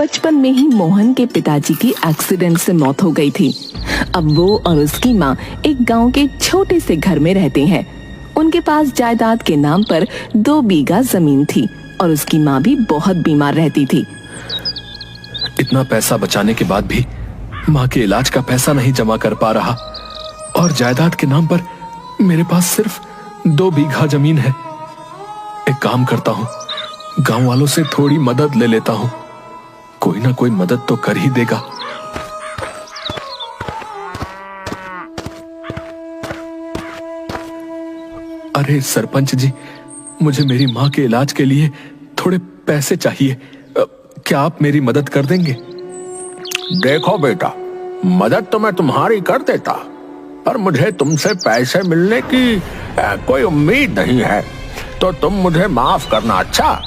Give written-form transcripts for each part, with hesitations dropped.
बचपन में ही मोहन के पिताजी की एक्सीडेंट से मौत हो गई थी। अब वो और उसकी माँ एक गांव के छोटे से घर में रहते हैं। उनके पास जायदाद के नाम पर 2 बीघा जमीन थी और उसकी माँ भी बहुत बीमार रहती थी। इतना पैसा बचाने के बाद भी माँ के इलाज का पैसा नहीं जमा कर पा रहा और जायदाद के नाम पर मेरे पास सिर्फ 2 बीघा जमीन है। एक काम करता हूँ, गांव वालों से थोड़ी मदद ले लेता हूँ, कोई ना कोई मदद तो कर ही देगा। अरे सरपंच जी, मुझे मेरी माँ के इलाज के लिए थोड़े पैसे चाहिए, क्या आप मेरी मदद कर देंगे? देखो बेटा, मदद तो मैं तुम्हारी कर देता, पर मुझे तुमसे पैसे मिलने की कोई उम्मीद नहीं है, तो तुम मुझे माफ करना। अच्छा।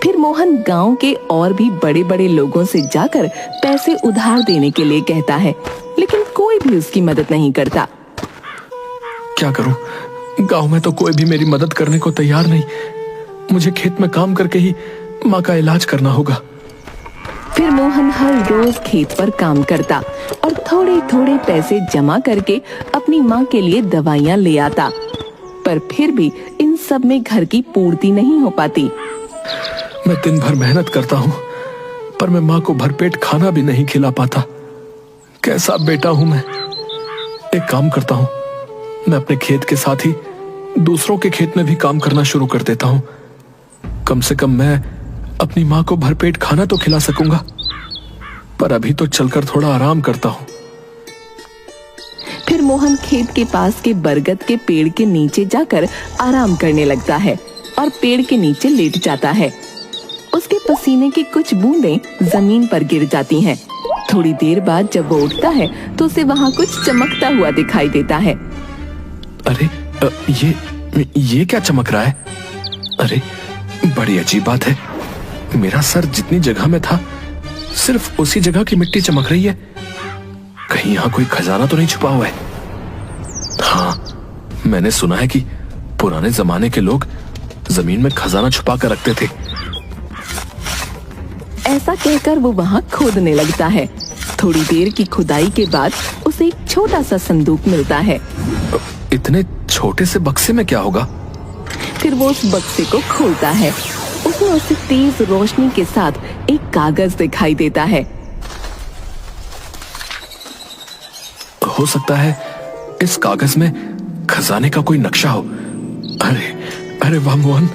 फिर मोहन गांव के और भी बड़े बड़े लोगों से जाकर पैसे उधार देने के लिए कहता है, लेकिन कोई भी उसकी मदद नहीं करता। क्या करूं? गांव में तो कोई भी मेरी मदद करने को तैयार नहीं। मुझे खेत में काम करके ही माँ का इलाज करना होगा। फिर मोहन हर रोज खेत पर काम करता और थोड़े थोड़े पैसे जमा करके अपनी माँ के लिए दवाइयाँ ले आता, पर फिर भी इन सब में घर की पूर्ति नहीं हो पाती। मैं दिन भर मेहनत करता हूँ, पर मैं माँ को भरपेट खाना भी नहीं खिला पाता। कैसा बेटा हूँ मैं। एक काम करता हूँ, मैं अपने खेत के साथ ही दूसरों के खेत में भी काम करना शुरू कर देता हूँ। कम से कम मैं अपनी माँ को भरपेट खाना तो खिला सकूंगा, पर अभी तो चलकर थोड़ा आराम करता हूँ। फिर मोहन खेत के पास के बरगद के पेड़ के नीचे जाकर आराम करने लगता है और पेड़ के नीचे लेट जाता है। उसके पसीने की कुछ बूंदें जमीन पर गिर जाती हैं। थोड़ी देर बाद जब वो उठता है तो उसे वहाँ कुछ चमकता हुआ दिखाई देता है। अरे ये क्या चमक रहा है? अरे बड़ी अजीब बात है, मेरा सर जितनी जगह में था सिर्फ उसी जगह की मिट्टी चमक रही है। कहीं यहाँ कोई खजाना तो नहीं छुपा हुआ है? हाँ, मैंने सुना है कि पुराने जमाने के लोग जमीन में खजाना छुपा कर रखते थे। ऐसा कहकर वो वहाँ खोदने लगता है। थोड़ी देर की खुदाई के बाद उसे एक छोटा सा संदूक मिलता है। इतने छोटे से बक्से में क्या होगा? फिर वो उस बक्से को खोलता है। उसमें उसे तेज रोशनी के साथ एक कागज दिखाई देता है। हो सकता है इस कागज में खजाने का कोई नक्शा हो। अरे वाह मोहन,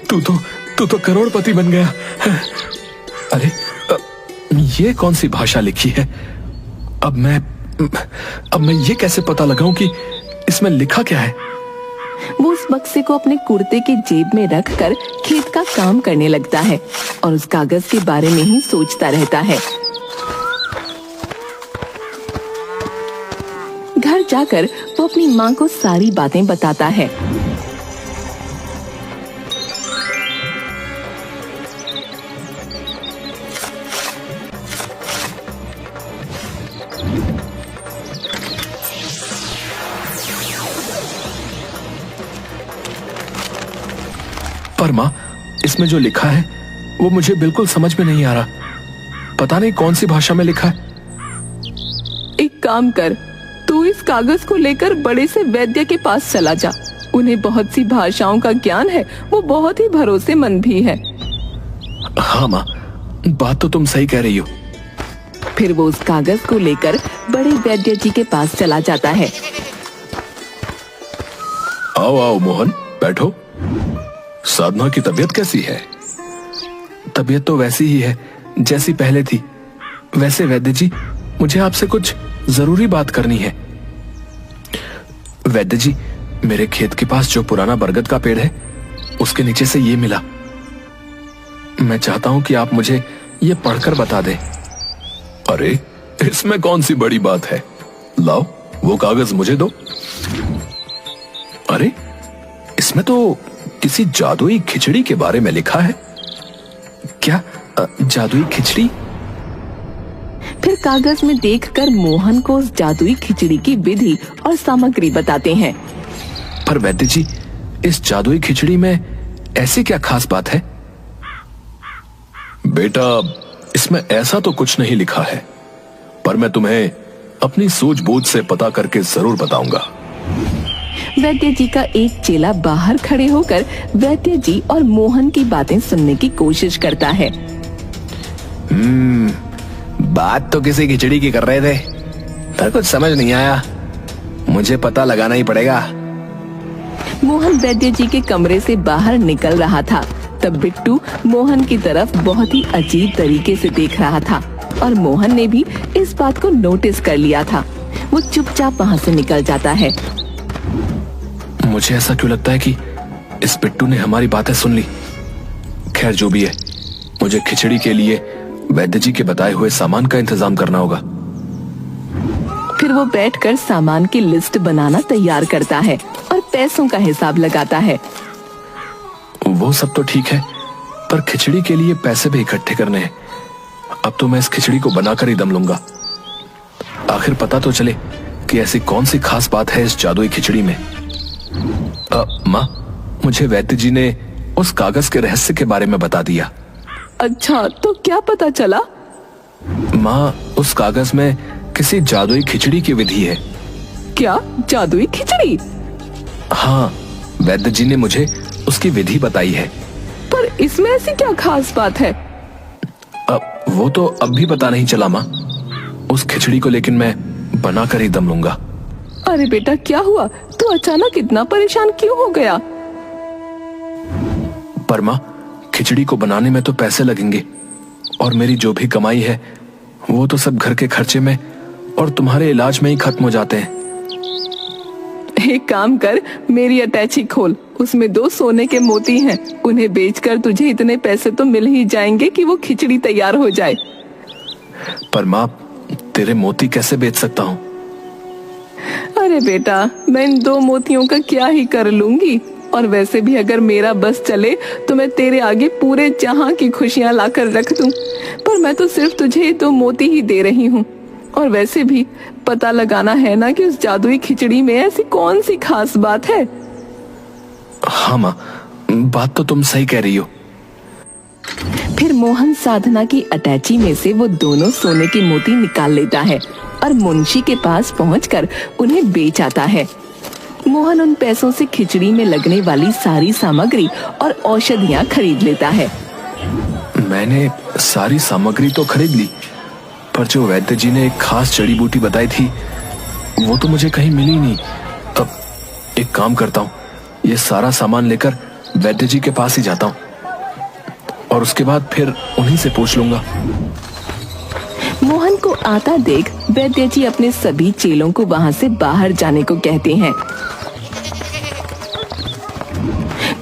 तू तो करोड़पति बन गया। अरे ये कौन सी भाषा लिखी है? अब मैं ये कैसे पता लगाऊं कि इसमें लिखा क्या है? वो उस बक्से को अपने कुर्ते के जेब में रखकर खेत का काम करने लगता है और उस कागज के बारे में ही सोचता रहता है। घर जाकर वो अपनी माँ को सारी बातें बताता है। पर माँ, इसमें जो लिखा है वो मुझे बिल्कुल समझ में नहीं आ रहा। पता नहीं कौन सी भाषा में लिखा है। एक काम कर, तू इस कागज को लेकर बड़े से वैद्य के पास चला जा। उन्हें बहुत सी भाषाओं का ज्ञान है, वो बहुत ही भरोसेमंद भी है। हाँ माँ, बात तो तुम सही कह रही हो। फिर वो उस कागज को लेकर बड़े वैद्य जी के पास चला जाता है। आओ मोहन, बैठो। साधना की तबीयत कैसी है? तबीयत तो वैसी ही है जैसी पहले थी। वैसे वैद्य जी, मुझे आपसे कुछ जरूरी बात करनी है। वैद्य जी, मेरे खेत के पास जो पुराना बरगद का पेड़ है उसके नीचे से ये मिला। मैं चाहता हूं कि आप मुझे ये पढ़कर बता दें। अरे इसमें कौन सी बड़ी बात है? लाओ वो कागज मुझे दो। अरे इसमें तो किसी जादुई खिचड़ी के बारे में लिखा है। क्या जादुई खिचड़ी? फिर कागज में देखकर मोहन को उस जादुई खिचड़ी की विधि और सामग्री बताते हैं। पर वैद्य जी, इस जादुई खिचड़ी में ऐसी क्या खास बात है? बेटा, इसमें ऐसा तो कुछ नहीं लिखा है, पर मैं तुम्हें अपनी सूझबूझ से पता करके जरूर बताऊंगा। वैद्य जी का एक चेला बाहर खड़े होकर वैद्य जी और मोहन की बातें सुनने की कोशिश करता है। बात तो किसी खिचड़ी की कर रहे थे, पर कुछ समझ नहीं आया। मुझे पता लगाना ही पड़ेगा। मोहन वैद्य जी के कमरे से बाहर निकल रहा था, तब बिट्टू मोहन की तरफ बहुत ही अजीब तरीके से देख रहा था और मोहन ने भी इस बात को नोटिस कर लिया था। वो चुपचाप वहाँ से निकल जाता है। मुझे ऐसा क्यों लगता है कि इस बिट्टू ने हमारी बातें सुन ली। खैर, जो भी है, मुझे खिचड़ी के लिए वैद्य जी के बताए हुए सामान का इंतजाम करना होगा। फिर वो बैठकर सामान की लिस्ट बनाना तैयार करता है और पैसों का हिसाब लगाता है। वो सब तो ठीक है, पर खिचड़ी के लिए पैसे भी इकट्ठे करने हैं। अब तो मैं इस खिचड़ी को बनाकर ही दम लूंगा। आखिर पता तो चले कि ऐसी कौन सी खास बात है इस जादुई खिचड़ी में। माँ, मुझे वैद्य जी ने उस कागज के रहस्य के बारे में बता दिया। अच्छा, तो क्या पता चला? माँ, उस कागज में किसी जादुई खिचड़ी की विधि है। क्या जादुई खिचड़ी? हाँ, वैद्य जी ने मुझे उसकी विधि बताई है। पर इसमें ऐसी क्या खास बात है? वो तो अब भी पता नहीं चला माँ। उस खिचड़ी को लेकिन मैं बनाकर ही दम लूंगा। अरे बेटा, क्या हुआ? तू अचानक इतना परेशान क्यों हो गया? पर माँ, खिचड़ी को बनाने में तो पैसे लगेंगे और मेरी जो भी कमाई है वो तो सब घर के खर्चे में और तुम्हारे इलाज में ही खत्म हो जाते हैं। एक काम कर, मेरी अटैची खोल, उसमें 2 सोने के मोती हैं। उन्हें बेचकर तुझे इतने पैसे तो मिल ही जाएंगे कि वो खिचड़ी तैयार हो जाए। पर माँ, तेरे मोती कैसे बेच सकता हूँ? अरे बेटा, मैं इन 2 मोतियों का क्या ही कर लूंगी, और वैसे भी अगर मेरा बस चले तो मैं तेरे आगे पूरे जहां की खुशियां लाकर रख दूं। पर मैं तो सिर्फ तुझे 2 मोती ही दे रही हूँ, और वैसे भी पता लगाना है ना कि उस जादुई खिचड़ी में ऐसी कौन सी खास बात है। हाँ माँ, बात तो तुम सही कह रही हो। फिर मोहन साधना की अटैची में से वो दोनों सोने के मोती निकाल लेता है और मुंशी के पास पहुंचकर उन्हें बेच आता है। मोहन उन पैसों से खिचड़ी में लगने वाली सारी सामग्री और औषधियाँ खरीद लेता है। मैंने सारी सामग्री तो खरीद ली, पर जो वैद्य जी ने एक खास जड़ी बूटी बताई थी वो तो मुझे कहीं मिली नहीं। अब एक काम करता हूँ, ये सारा सामान लेकर वैद्य जी के पास ही जाता हूँ और उसके बाद फिर उन्हीं से पूछ लूंगा। मोहन को आता देख वैद्य जी अपने सभी चेलों को वहां से बाहर जाने को कहते हैं।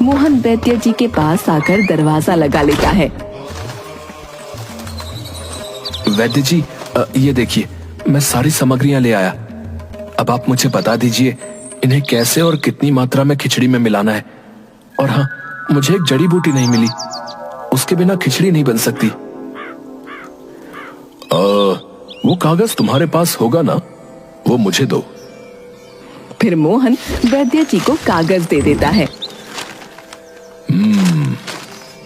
मोहन वैद्य जी के पास आकर दरवाजा लगा लेता है। वैद्य जी, ये देखिए, मैं सारी सामग्रियां ले आया। अब आप मुझे बता दीजिए इन्हें कैसे और कितनी मात्रा में खिचड़ी में मिलाना है। और हाँ, मुझे एक जड़ी बूटी नहीं मिली, उसके बिना खिचड़ी नहीं बन सकती। वो कागज तुम्हारे पास होगा ना, वो मुझे दो। फिर मोहन वैद्य जी को कागज दे देता है।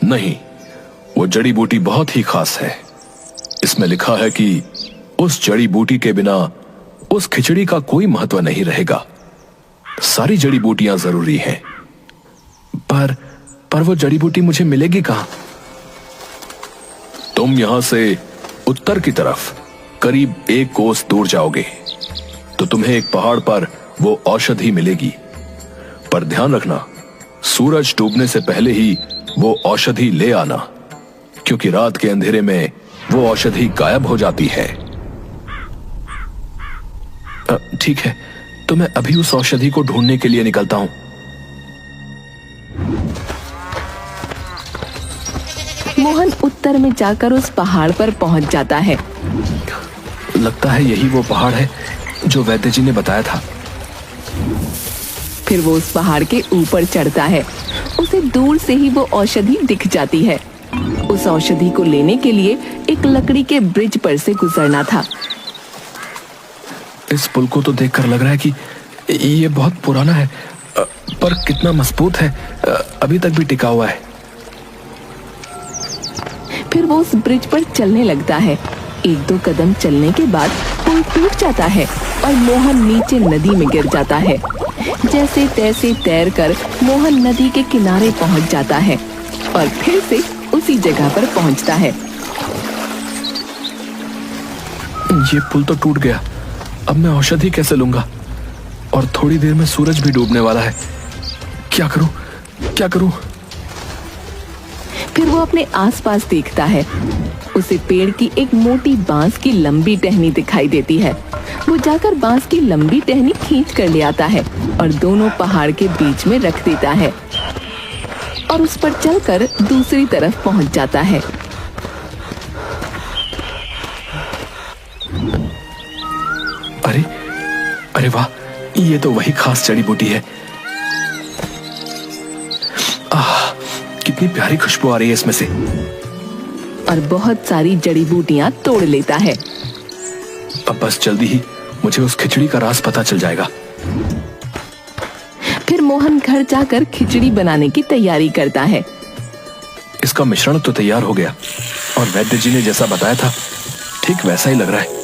नहीं, वो जड़ी बूटी बहुत ही खास है। इसमें लिखा है कि उस जड़ी बूटी के बिना उस खिचड़ी का कोई महत्व नहीं रहेगा। सारी जड़ी बूटियां जरूरी हैं। पर वो जड़ी बूटी मुझे मिलेगी कहां? तुम यहां से उत्तर की तरफ करीब 1 कोस दूर जाओगे तो तुम्हें एक पहाड़ पर वो औषधि मिलेगी। पर ध्यान रखना, सूरज डूबने से पहले ही वो औषधि ले आना, क्योंकि रात के अंधेरे में वो औषधि गायब हो जाती है। ठीक है, तो मैं अभी उस औषधि को ढूंढने के लिए निकलता हूं। मोहन उत्तर में जाकर उस पहाड़ पर पहुंच जाता है। लगता है यही वो पहाड़ है जो वैद्य जी ने बताया था। फिर वो उस पहाड़ के ऊपर चढ़ता है। उसे दूर से ही वो औषधि दिख जाती है। उस औषधि को लेने के लिए एक लकड़ी के ब्रिज पर से गुजरना था। इस पुल को तो देखकर लग रहा है कि ये बहुत पुराना है, पर कितना मजबूत है, अभी तक भी टिका हुआ है। फिर वो उस ब्रिज पर चलने लगता है। एक दो कदम चलने के बाद पुल टूट जाता है और मोहन नीचे नदी में गिर जाता है। जैसे तैसे तैरकर मोहन नदी के किनारे पहुंच जाता है और फिर से उसी जगह पर पहुंचता है। ये पुल तो टूट गया, अब मैं औषधि कैसे लूंगा? और थोड़ी देर में सूरज भी डूबने वाला है। क्या करूं, क्या करूं? फिर वो अपने आसपास देखता है। उसे पेड़ की एक मोटी बांस की लंबी टहनी दिखाई देती है। वो जाकर बांस की लंबी टहनी खींच कर ले आता है और दोनों पहाड़ के बीच में रख देता है और उस पर चलकर दूसरी तरफ पहुंच जाता है। अरे अरे वाह, ये तो वही खास जड़ी बूटी है। आह, कितनी प्यारी खुशबू आ रही है इसमें से। और बहुत सारी जड़ी बूटियां तोड़ लेता है। अब बस जल्दी ही मुझे उस खिचड़ी का राज पता चल जाएगा। फिर मोहन घर जाकर खिचड़ी बनाने की तैयारी करता है। इसका मिश्रण तो तैयार हो गया और वैद्य जी ने जैसा बताया था ठीक वैसा ही लग रहा है।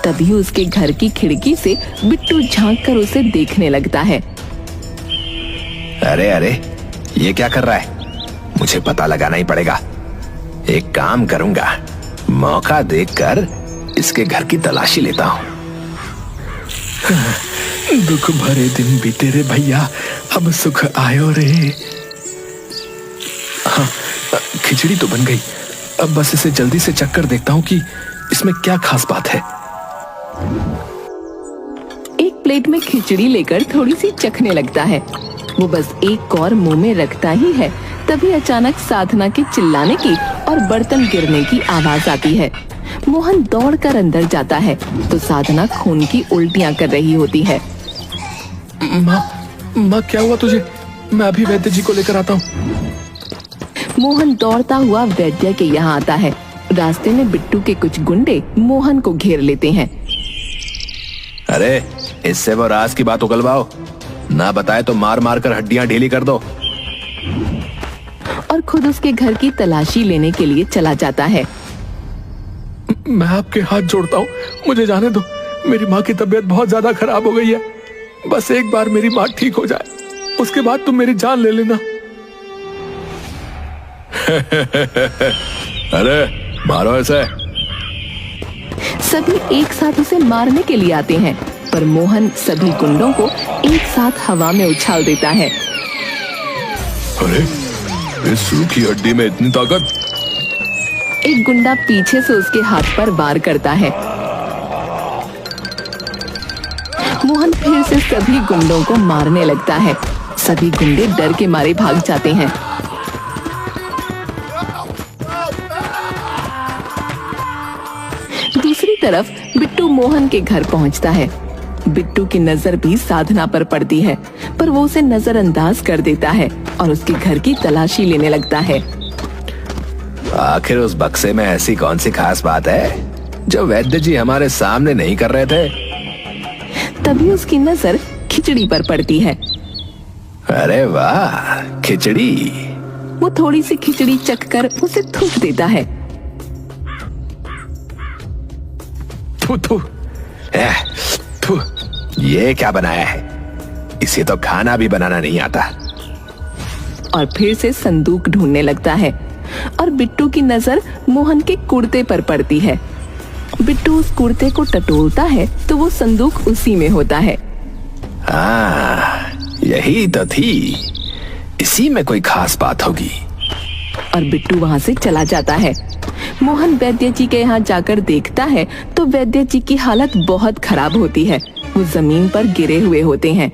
तभी उसके घर की खिड़की से बिट्टू झांक कर उसे देखने लगता है। अरे अरे, ये क्या कर रहा है? मुझे पता लगाना ही पड़ेगा। एक काम करूंगा, मौका देखकर इसके घर की तलाशी लेता हूँ। दुख भरे दिन बीते रे भैया, अब सुख आयो रे। हाँ, खिचड़ी तो बन गई। अब बस इसे जल्दी से चख कर देखता हूँ कि इसमें क्या खास बात है। एक प्लेट में खिचड़ी लेकर थोड़ी सी चखने लगता है। वो बस एक कौर मुंह में रखता ही है, तभी अचानक साधना के चिल्लाने की और बर्तन गिरने की आवाज आती है। मोहन दौड़कर अंदर जाता है तो साधना खून की उल्टियां कर रही होती है। माँ क्या हुआ तुझे? मैं अभी वैद्य जी को लेकर आता हूँ। मोहन दौड़ता हुआ वैद्य के यहाँ आता है। रास्ते में बिट्टू के कुछ गुंडे मोहन को घेर लेते हैं। अरे, इससे वो राज की बात उगलवाओ, ना बताए तो मार मार कर हड्डियां ढीली कर दो। और खुद उसके घर की तलाशी लेने के लिए चला जाता है। मैं आपके हाथ जोड़ता हूँ, मुझे जाने दो। मेरी माँ की तबीयत बहुत ज्यादा खराब हो गई है। बस एक बार मेरी माँ ठीक हो जाए, उसके बाद तुम मेरी जान ले लेना। अरे मारो ऐसे। सभी एक साथ उसे मारने के लिए आते हैं, पर मोहन सभी गुंडों को एक साथ हवा में उछाल देता है। अरे, इस सूखी हड्डी में इतनी ताकत? एक गुंडा पीछे से उसके हाथ पर वार करता है। मोहन फिर से सभी गुंडों को मारने लगता है। सभी गुंडे डर के मारे भाग जाते हैं। दूसरी तरफ बिट्टू मोहन के घर पहुंचता है। बिट्टू की नजर भी साधना पर पड़ती है, पर वो उसे नजरअंदाज कर देता है और उसके घर की तलाशी लेने लगता है। आखिर उस बक्से में ऐसी कौन सी खास बात है जो वैद्य जी हमारे सामने नहीं कर रहे थे? तभी उसकी नजर खिचड़ी पर पड़ती है। अरे वाह, खिचड़ी। वो थोड़ी सी खिचड़ी चखकर उसे थूक देता है। थू थू, थू, ये क्या बनाया है? इसे तो खाना भी बनाना नहीं आता। और फिर से संदूक ढूंढने लगता है और बिट्टू की नजर मोहन के कुर्ते पर पड़ती है। बिट्टू उस कुर्ते को टटोलता है तो वो संदूक उसी में होता है। हाँ, यही तो थी। इसी में कोई खास बात होगी। और बिट्टू वहाँ से चला जाता है। मोहन वैद्य जी के यहाँ जाकर देखता है तो वैद्य जी की हालत बहुत खराब होती है। वो जमीन पर गिरे हुए होते हैं।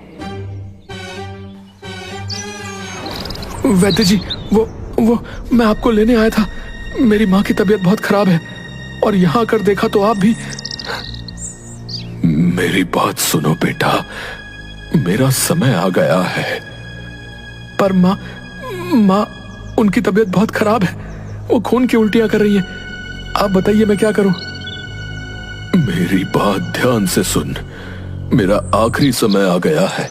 वैद्य जी, वो मैं आपको लेने आया था। मेरी माँ की तबीयत बहुत खराब है और यहाँ आकर देखा तो आप भी। मेरी बात सुनो बेटा, मेरा समय आ गया है। पर माँ उनकी तबीयत बहुत खराब है। वो खून की उल्टियां कर रही है। आप बताइए मैं क्या करूं? मेरी बात ध्यान से सुन। मेरा आखिरी समय आ गया है,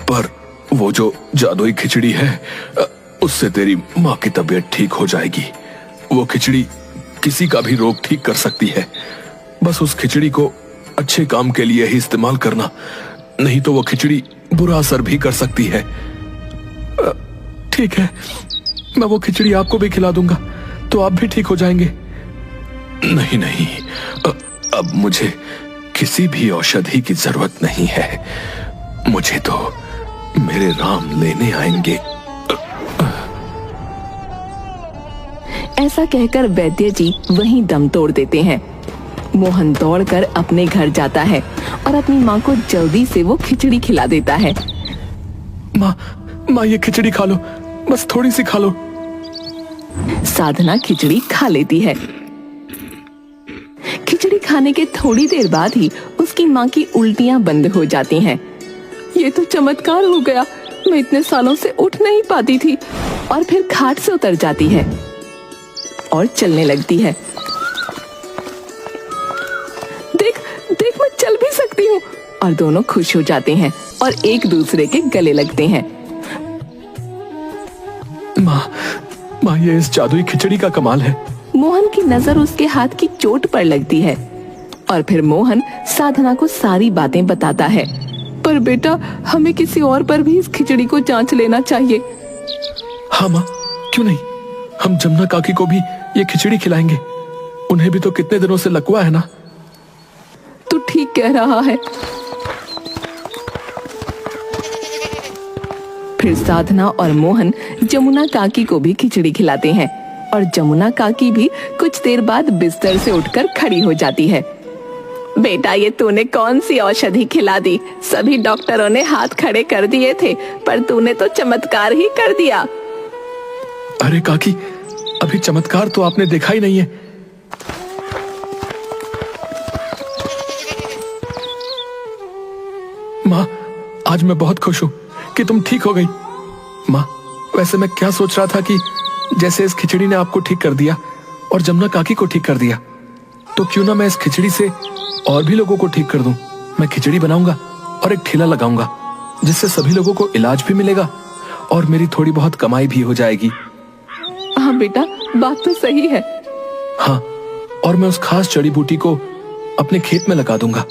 पर वो जो जादुई खिचड़ी है उससे तेरी माँ की तबीयत ठीक हो जाएगी। वो खिचड़ी किसी का भी रोग ठीक कर सकती है। बस उस खिचड़ी को अच्छे काम के लिए ही इस्तेमाल करना, नहीं तो वो खिचड़ी बुरा असर भी कर सकती है। ठीक है, मैं वो खिचड़ी आपको भी खिला दूंगा तो आप भी ठीक हो जाएंगे। नहीं नहीं, अब मुझे किसी भी औषधि की जरूरत नहीं है। मुझे तो मेरे राम लेने आएंगे। ऐसा कहकर वैद्य जी वहीं दम तोड़ देते हैं। मोहन दौड़कर अपने घर जाता है और अपनी माँ को जल्दी से वो खिचड़ी खिला देता है। माँ ये खिचड़ी खा लो, बस थोड़ी सी खा लो। साधना खिचड़ी खा लेती है। खिचड़ी खाने के थोड़ी देर बाद ही उसकी माँ की उल्टियां बंद हो जाती हैं। ये तो चमत्कार हो गया, मैं इतने सालों से उठ नहीं पाती थी। और फिर खाट से उतर जाती है और चलने लगती है। देख देख, मैं चल भी सकती हूँ। और दोनों खुश हो जाते हैं और एक दूसरे के गले लगते हैं। माँ ये इस जादुई खिचड़ी का कमाल है। मोहन की नजर उसके हाथ की चोट पर लगती है और फिर मोहन साधना को सारी बातें बताता है। पर बेटा, हमें किसी और पर भी इस खिचड़ी को जांच लेना चाहिए। हाँ माँ, क्यों नहीं, हम जमुना काकी को भी ये खिचड़ी खिलाएंगे। उन्हें भी तो कितने दिनों से लकवा है ना। तू ठीक कह रहा है। फिर साधना और मोहन जमुना काकी को भी खिचड़ी खिलाते हैं और जमुना काकी भी कुछ देर बाद बिस्तर से उठकर खड़ी हो जाती है। बेटा, ये तूने कौन सी औषधि खिला दी? सभी डॉक्टरों ने हाथ खड़े कर दिए थे, पर तूने तो चमत्कार ही कर दिया। अरे काकी, अभी चमत्कार तो आपने देखा ही नहीं है। माँ, आज मैं बहुत खुश हूँ कि तुम ठीक हो गई। माँ, वैसे मैं क्या सोच रहा था कि जैसे इस खिचड़ी ने आपको ठीक कर दिया और जमुना काकी को ठीक कर दिया, तो क्यों ना मैं इस खिचड़ी से और भी लोगों को ठीक कर दूं। मैं खिचड़ी बनाऊंगा और एक ठेला लगाऊंगा, जिससे सभी लोगों को इलाज भी मिलेगा और मेरी थोड़ी बहुत कमाई भी हो जाएगी। हाँ बेटा, बात तो सही है। हाँ, और मैं उस खास जड़ी बूटी को अपने खेत में लगा दूंगा,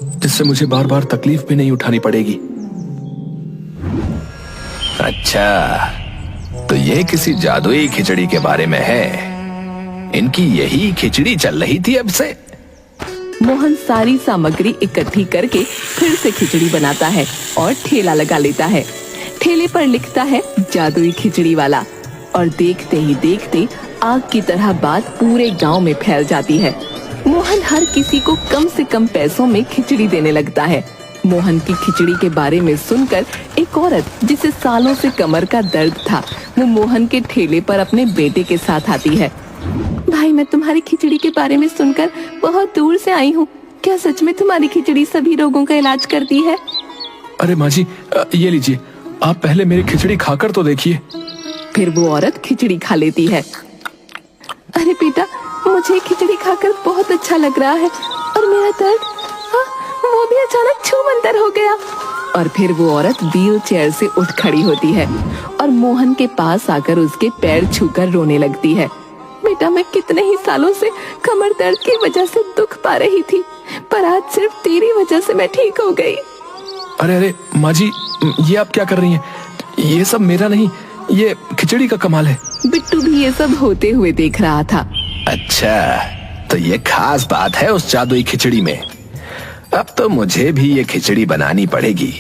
जिससे मुझे बार बार तकलीफ भी नहीं उठानी पड़ेगी। अच्छा, तो ये किसी जादुई खिचड़ी के बारे में है। इनकी यही खिचड़ी चल रही थी अब से। मोहन सारी सामग्री इकट्ठी करके फिर से खिचड़ी बनाता है और ठेला लगा लेता है। ठेले पर लिखता है जादुई खिचड़ी वाला, और देखते ही देखते आग की तरह बात पूरे गांव में फैल जाती है। मोहन हर किसी को कम से कम पैसों में खिचड़ी देने लगता है। मोहन की खिचड़ी के बारे में सुनकर एक औरत, जिसे सालों से कमर का दर्द था, वो मोहन के ठेले पर अपने बेटे के साथ आती है। भाई, मैं तुम्हारी खिचड़ी के बारे में सुनकर बहुत दूर से आई हूँ। क्या सच में तुम्हारी खिचड़ी सभी रोगों का इलाज करती है? अरे माँ जी, ये लीजिए, आप पहले मेरी खिचड़ी खाकर तो देखिए। फिर वो औरत खिचड़ी खा लेती है। अरे बेटा, मुझे खिचड़ी खाकर बहुत अच्छा लग रहा है और मेरा दर्द वो भी अचानक छूमंतर हो गया। और फिर वो औरत व्हील चेयर से उठ खड़ी होती है और मोहन के पास आकर उसके पैर छूकर रोने लगती है। बेटा, मैं कितने ही सालों से कमर दर्द की वजह से दुख पा रही थी, पर आज सिर्फ तेरी वजह से मैं ठीक हो गई। अरे माँ जी, ये आप क्या कर रही हैं? ये सब मेरा नहीं, ये खिचड़ी का कमाल है। बिट्टू भी ये सब होते हुए देख रहा था। अच्छा, तो ये खास बात है उस जादुई खिचड़ी में। अब तो मुझे भी ये खिचड़ी बनानी पड़ेगी।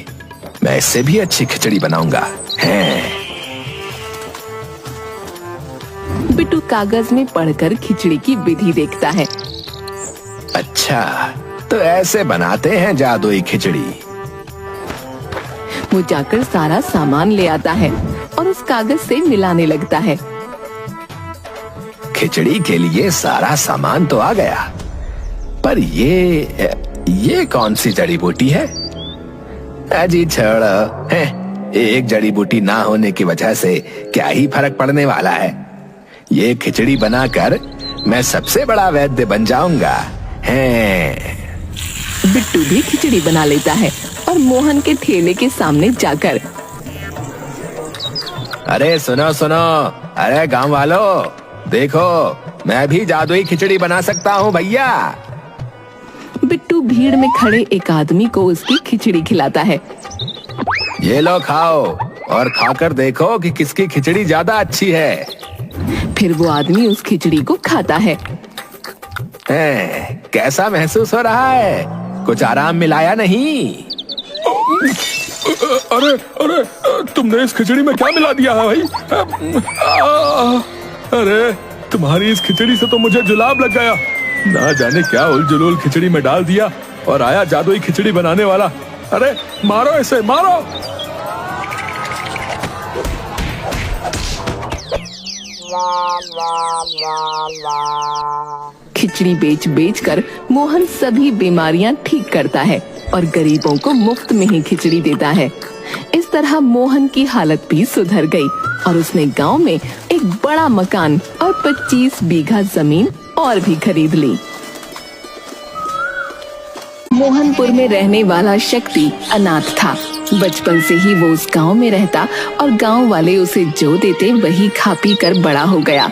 मैं इससे भी अच्छी खिचड़ी बनाऊंगा। बिट्टू कागज में पढ़कर खिचड़ी की विधि देखता है। अच्छा, तो ऐसे बनाते हैं जादुई खिचड़ी। वो जाकर सारा सामान ले आता है और उस कागज से मिलाने लगता है। खिचड़ी के लिए सारा सामान तो आ गया, पर ये कौन सी जड़ी बूटी है? अजी छोड़ो, एक जड़ी बूटी ना होने की वजह से क्या ही फर्क पड़ने वाला है। ये खिचड़ी बनाकर मैं सबसे बड़ा वैद्य बन जाऊंगा। बिट्टू भी खिचड़ी बना लेता है और मोहन के ठेले के सामने जाकर, अरे सुनो सुनो, अरे गांव वालों देखो, मैं भी जादुई खिचड़ी बना सकता हूँ भैया। बिट्टू भीड़ में खड़े एक आदमी को उसकी खिचड़ी खिलाता है। ये लो खाओ और खाकर देखो कि किसकी खिचड़ी ज्यादा अच्छी है। फिर वो आदमी उस खिचड़ी को खाता है। कैसा महसूस हो रहा है? कुछ आराम मिलाया नहीं? अरे अरे, तुमने इस खिचड़ी में क्या मिला दिया है भाई? अरे तुम्हारी इस खिचड़ी से तो मुझे जुलाब लग गया। ना जाने क्या उलझुल खिचड़ी में डाल दिया और आया जादुई खिचड़ी बनाने वाला। अरे मारो इसे, मारो। खिचड़ी बेच बेच कर मोहन सभी बीमारियां ठीक करता है और गरीबों को मुफ्त में ही खिचड़ी देता है। इस तरह मोहन की हालत भी सुधर गई और उसने गांव में एक बड़ा मकान और 25 बीघा जमीन और भी खरीद ली। मोहनपुर में रहने वाला शक्ति अनाथ था। बचपन से ही वो उस गांव में रहता और गांव वाले उसे जो देते वही खा पी कर बड़ा हो गया।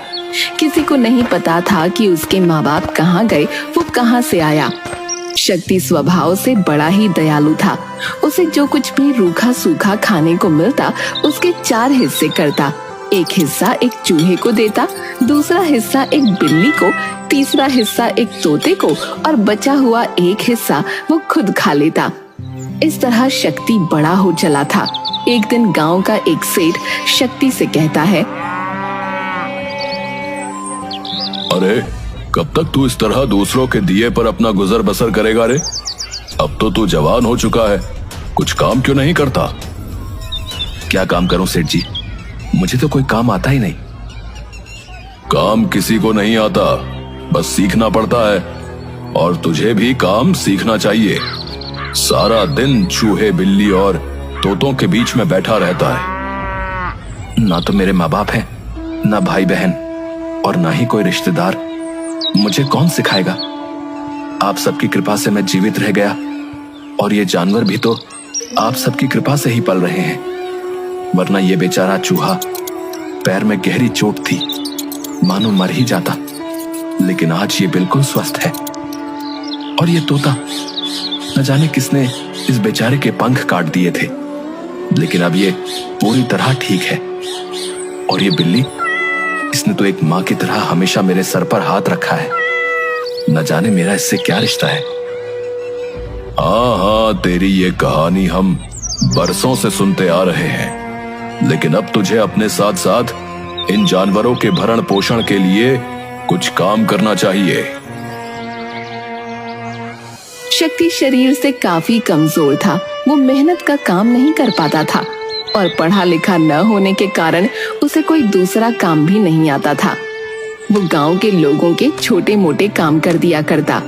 किसी को नहीं पता था कि उसके माँ बाप कहाँ गए, वो कहाँ से आया। शक्ति स्वभाव से बड़ा ही दयालु था। उसे जो कुछ भी रूखा सूखा खाने को मिलता उसके 4 हिस्से करता। एक हिस्सा एक चूहे को देता, दूसरा हिस्सा एक बिल्ली को, तीसरा हिस्सा एक तोते को और बचा हुआ एक हिस्सा वो खुद खा लेता। इस तरह शक्ति बड़ा हो चला था। एक दिन गांव का एक सेठ शक्ति से कहता है, अरे कब तक तू इस तरह दूसरों के दिए पर अपना गुजर बसर करेगा रे? अब तो तू जवान हो चुका है, कुछ काम क्यों नहीं करता? क्या काम करूं सेठ जी, मुझे तो कोई काम आता ही नहीं। काम किसी को नहीं आता, बस सीखना पड़ता है और तुझे भी काम सीखना चाहिए। सारा दिन चूहे बिल्ली और तोतों के बीच में बैठा रहता है। ना तो मेरे माँ बाप हैं, ना भाई बहन और ना ही कोई रिश्तेदार। मुझे कौन सिखाएगा? आप सबकी कृपा से मैं जीवित रह गया और ये जानवर भी तो आप सबकी कृपा से ही पल रहे हैं, वरना ये बेचारा चूहा पैर में गहरी चोट थी, मानो मर ही जाता। लेकिन आज ये बिल्कुल स्वस्थ है। और ये तोता, न जाने किसने इस बेचारे के पंख काट दिए थे, लेकिन अब ये पूरी तरह ठीक है। और ये बिल्ली, इसने तो एक माँ की तरह हमेशा मेरे सर पर हाथ रखा है। न जाने मेरा इससे क्या रिश्ता है। हाँ, तेरी ये कहानी हम बरसों से सुनते आ रहे हैं, लेकिन अब तुझे अपने साथ साथ इन जानवरों के भरण पोषण के लिए कुछ काम करना चाहिए। शक्ति शरीर से काफी कमजोर था। वो मेहनत का काम नहीं कर पाता था और पढ़ा लिखा न होने के कारण उसे कोई दूसरा काम भी नहीं आता था। वो गांव के लोगों के छोटे मोटे काम कर दिया करता,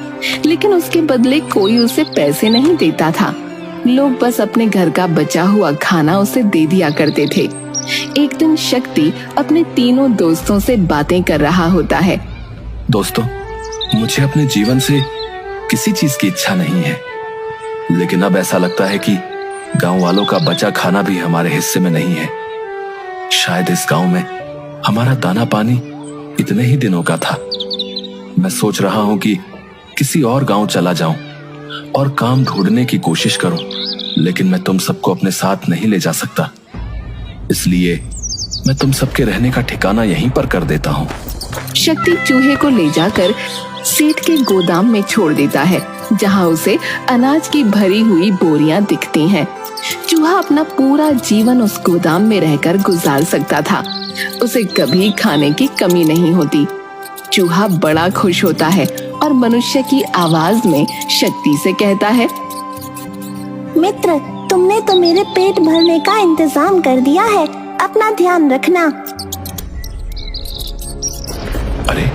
लेकिन उसके बदले कोई उसे पैसे नहीं देता था। लोग बस अपने घर का बचा हुआ खाना उसे दे दिया करते थे। एक दिन शक्ति अपने तीनों दोस्तों से बातें कर रहा होता है। दोस्तों, मुझे अपने जीवन से किसी चीज की इच्छा नहीं है, लेकिन अब ऐसा लगता है कि गांव वालों का बचा खाना भी हमारे हिस्से में नहीं है। शायद इस गांव में हमारा दाना पानी इतने ही दिनों का था। मैं सोच रहा हूं कि किसी और गांव चला जाऊं और काम ढूंढने की कोशिश करूं, लेकिन मैं तुम सबको अपने साथ नहीं ले जा सकता। इसलिए मैं तुम सबके रहने का ठिकाना यहीं पर कर देता हूं। शक्ति चूहे को ले जाकर सेठ के गोदाम में छोड़ देता है, जहां उसे अनाज की भरी हुई बोरियां दिखती हैं। चूहा अपना पूरा जीवन उस गोदाम में रहकर गुजार सकता था। उसे कभी खाने की कमी नहीं होती। चूहा बड़ा खुश होता है और मनुष्य की आवाज में शक्ति से कहता है, मित्र, तुमने तो मेरे पेट भरने का इंतजाम कर दिया है, अपना ध्यान रखना। अरे,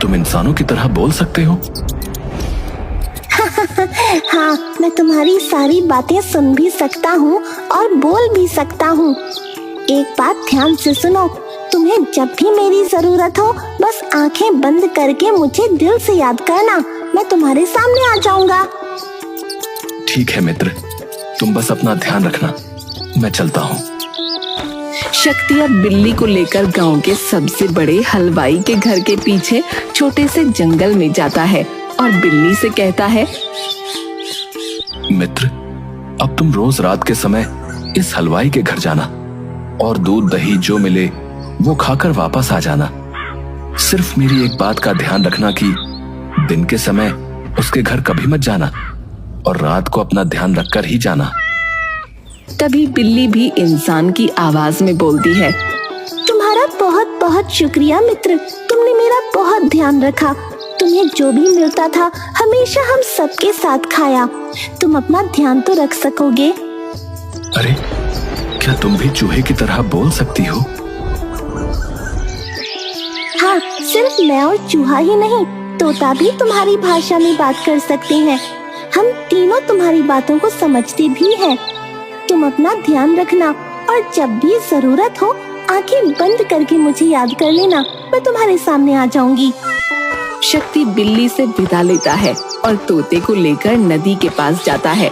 तुम इंसानों की तरह बोल सकते हो? हाँ, मैं तुम्हारी सारी बातें सुन भी सकता हूँ और बोल भी सकता हूँ। एक बात ध्यान से सुनो, तुम्हें जब भी मेरी जरूरत हो बस आंखें बंद करके मुझे दिल से याद करना, मैं तुम्हारे सामने आ जाऊंगा। ठीक है मित्र, तुम बस अपना ध्यान रखना, मैं चलता हूँ। शक्ति अब बिल्ली को लेकर गांव के सबसे बड़े हलवाई के घर के पीछे छोटे से जंगल में जाता है और बिल्ली से कहता है, मित्र, अब तुम रोज रात के समय इस हलवाई के घर जाना और दूध दही जो मिले वो खाकर वापस आ जाना। सिर्फ मेरी एक बात का ध्यान रखना कि दिन के समय उसके घर कभी मत जाना और रात को अपना ध्यान रखकर ही जाना। तभी बिल्ली भी इंसान की आवाज में बोलती है, तुम्हारा बहुत बहुत शुक्रिया मित्र, तुमने मेरा बहुत ध्यान रखा। तुम्हें जो भी मिलता था हमेशा हम सबके साथ खाया। तुम अपना ध्यान तो रख सकोगे? अरे, क्या तुम भी चूहे की तरह बोल सकती हो? हाँ, सिर्फ मैं और चूहा ही नहीं, तोता भी तुम्हारी भाषा में बात कर सकते हैं। हम तीनों तुम्हारी बातों को समझते भी हैं। तुम अपना ध्यान रखना और जब भी जरूरत हो आंखें बंद करके मुझे याद कर लेना, मैं तुम्हारे सामने आ जाऊंगी। शक्ति बिल्ली से विदा लेता है और तोते को लेकर नदी के पास जाता है।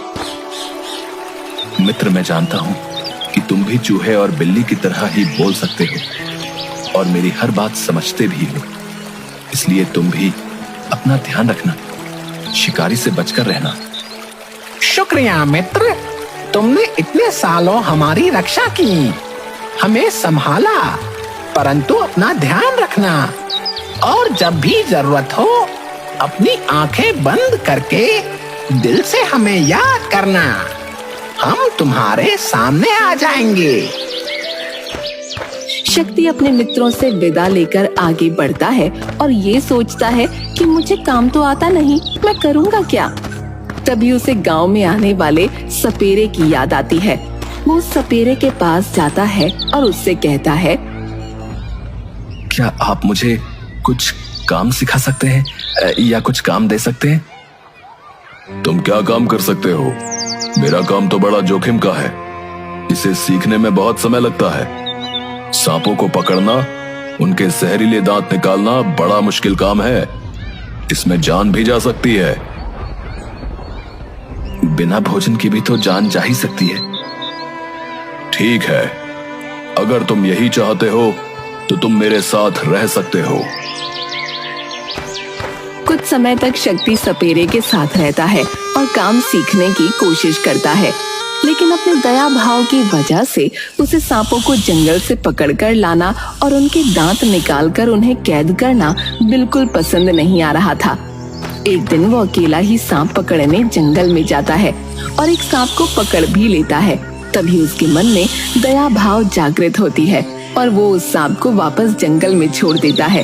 मित्र, मैं जानता हूँ कि तुम भी चूहे और बिल्ली की तरह ही बोल सकते हो और मेरी हर बात समझते भी हो, इसलिए तुम भी अपना ध्यान रखना, शिकारी से बचकर रहना। शुक्रिया मित्र, तुमने इतने सालों हमारी रक्षा की, हमें संभाला, परंतु अपना ध्यान रखना और जब भी जरूरत हो अपनी आंखें बंद करके दिल से हमें याद करना, हम तुम्हारे सामने आ जाएंगे। शक्ति अपने मित्रों से विदा लेकर आगे बढ़ता है और ये सोचता है कि मुझे काम तो आता नहीं, मैं करूँगा क्या? तभी उसे गांव में आने वाले सपेरे की याद आती है। वो सपेरे के पास जाता है और उससे कहता है, क्या आप मुझे कुछ काम सिखा सकते हैं या कुछ काम दे सकते हैं? तुम क्या काम कर सकते हो? मेरा काम तो बड़ा जोखिम का है, इसे सीखने में बहुत समय लगता है। सांपों को पकड़ना, उनके जहरीले दांत निकालना बड़ा मुश्किल काम है, इसमें जान भी जा सकती है। बिना भोजन के भी तो जान जा ही सकती है। ठीक है, अगर तुम यही चाहते हो तो तुम मेरे साथ रह सकते हो। कुछ समय तक शक्ति सपेरे के साथ रहता है और काम सीखने की कोशिश करता है, लेकिन अपने दया भाव की वजह से उसे सांपों को जंगल से पकड़कर लाना और उनके दांत निकालकर उन्हें कैद करना बिल्कुल पसंद नहीं आ रहा था। एक दिन वो अकेला ही सांप पकड़ने जंगल में जाता है और एक सांप को पकड़ भी लेता है। तभी उसके मन में दया भाव जागृत होती है और वो उस सांप को वापस जंगल में छोड़ देता है।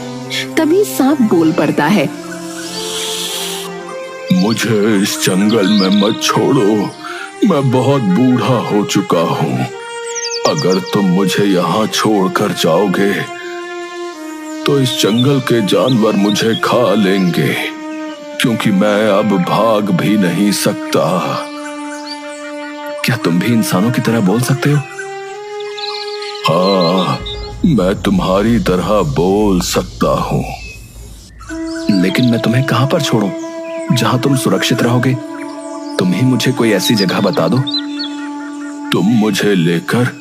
तभी सांप बोल पड़ता है, मुझे इस जंगल में मत छोड़ो, मैं बहुत बूढ़ा हो चुका हूँ। अगर तुम मुझे यहाँ छोड़कर जाओगे तो इस जंगल के जानवर मुझे खा लेंगे, क्योंकि मैं अब भाग भी नहीं सकता। क्या तुम भी इंसानों की तरह बोल सकते हो? हाँ, मैं तुम्हारी तरह बोल सकता हूँ। लेकिन मैं तुम्हें कहाँ पर छोड़ूं जहां तुम सुरक्षित रहोगे? तुम ही मुझे कोई ऐसी जगह बता दो। तुम मुझे लेकर